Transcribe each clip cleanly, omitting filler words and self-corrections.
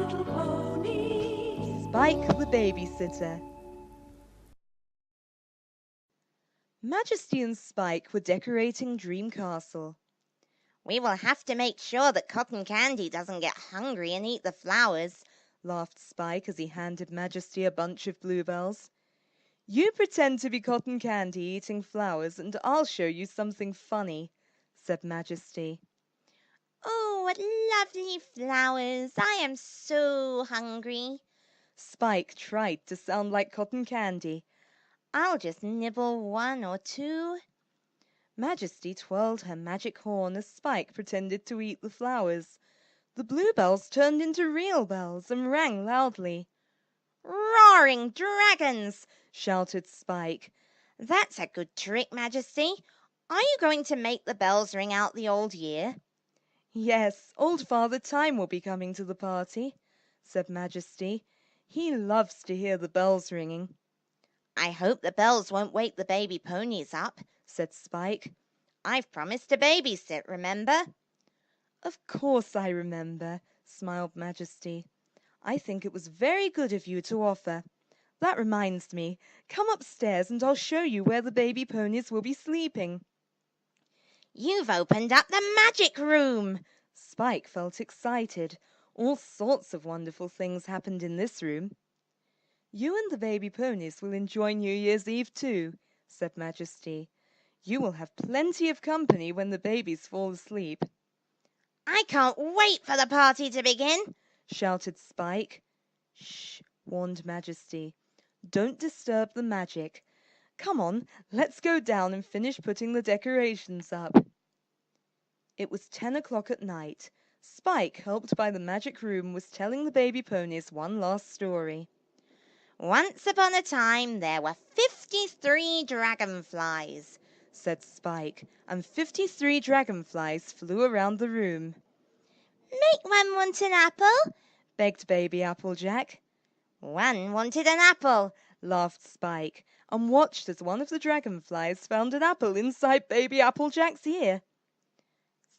Little Pony. Spike the Babysitter. Majesty and Spike were decorating Dream Castle. "We will have to make sure that Cotton Candy doesn't get hungry and eat the flowers," laughed Spike as he handed Majesty a bunch of bluebells. You pretend to be Cotton Candy eating flowers, and I'll show you something funny, said Majesty. "Oh, what lovely flowers! I am so hungry." Spike tried to sound like Cotton Candy. "I'll just nibble one or two." Majesty twirled her magic horn as Spike pretended to eat the flowers. The bluebells turned into real bells and rang loudly. "Roaring dragons!" shouted Spike. "That's a good trick, Majesty. Are you going to make the bells ring out the old year?" Yes, old Father Time will be coming to the party, said Majesty. He loves to hear the bells ringing. "I hope the bells won't wake the baby ponies up," said Spike. "I've promised to babysit, remember?" Of course I remember, smiled Majesty. I think it was very good of you to offer. That reminds me, come upstairs and I'll show you where the baby ponies will be sleeping. "You've opened up the magic room!" Spike felt excited. All sorts of wonderful things happened in this room. You and the baby ponies will enjoy New Year's Eve too, said Majesty. You will have plenty of company when the babies fall asleep. "I can't wait for the party to begin!" shouted Spike. Shh, warned Majesty. Don't disturb the magic. Come on, let's go down and finish putting the decorations up. It was 10 o'clock at night. Spike, helped by the magic room, was telling the baby ponies one last story. "Once upon a time there were 53 dragonflies," said Spike, and 53 dragonflies flew around the room. "Make one want an apple?" begged Baby Applejack. "One wanted an apple," laughed Spike, and watched as one of the dragonflies found an apple inside Baby Applejack's ear.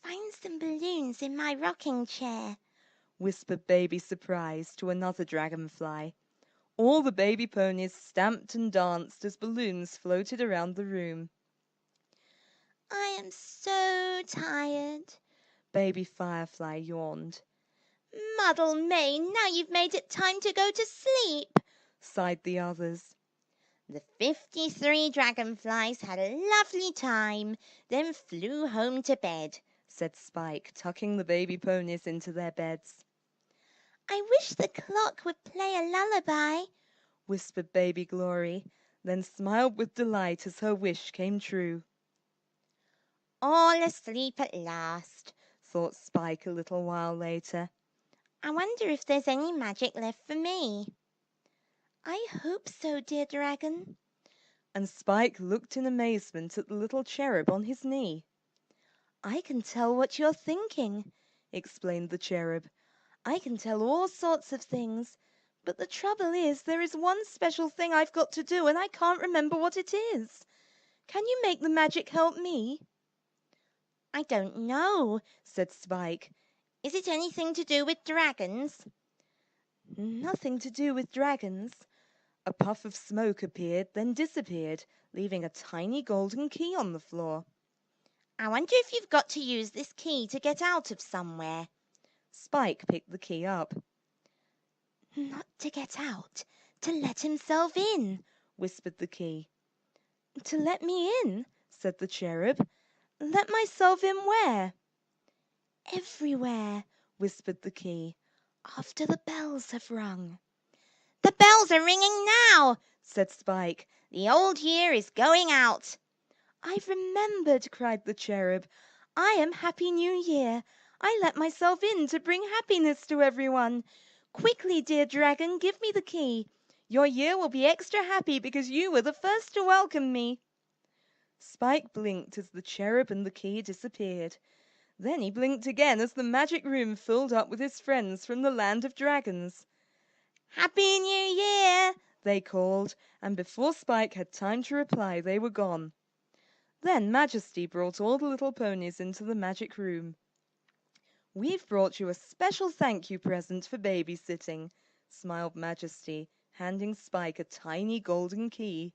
"Find some balloons in my rocking chair," whispered Baby Surprise to another dragonfly. All the baby ponies stamped and danced as balloons floated around the room. "I am so tired," Baby Firefly yawned. "Muddle me, now you've made it time to go to sleep," sighed the others. The 53 dragonflies had a lovely time, then flew home to bed, said Spike, tucking the baby ponies into their beds. "I wish the clock would play a lullaby," whispered Baby Glory, then smiled with delight as her wish came true. "All asleep at last," thought Spike a little while later. "I wonder if there's any magic left for me." "I hope so, dear dragon." And Spike looked in amazement at the little cherub on his knee. I can tell what you're thinking, explained the cherub. I can tell all sorts of things, but the trouble is there is one special thing I've got to do and I can't remember what it is. Can you make the magic help me? "I don't know," said Spike. "Is it anything to do with dragons?" Nothing to do with dragons. A puff of smoke appeared, then disappeared, leaving a tiny golden key on the floor. "I wonder if you've got to use this key to get out of somewhere." Spike picked the key up. "Not to get out, to let himself in," whispered the key. To let me in, said the cherub. Let myself in where? Everywhere, whispered the key, after the bells have rung. "The bells are ringing now," said Spike. "The old year is going out." I've remembered, cried the cherub. I am Happy New Year. I let myself in to bring happiness to everyone. Quickly, dear dragon, give me the key. Your year will be extra happy because you were the first to welcome me. Spike blinked as the cherub and the key disappeared. Then he blinked again as the magic room filled up with his friends from the land of dragons. "Happy New Year!" they called, and before Spike had time to reply, they were gone. Then Majesty brought all the little ponies into the magic room. "We've brought you a special thank you present for babysitting," smiled Majesty, handing Spike a tiny golden key.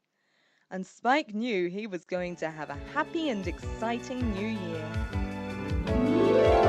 And Spike knew he was going to have a happy and exciting new year.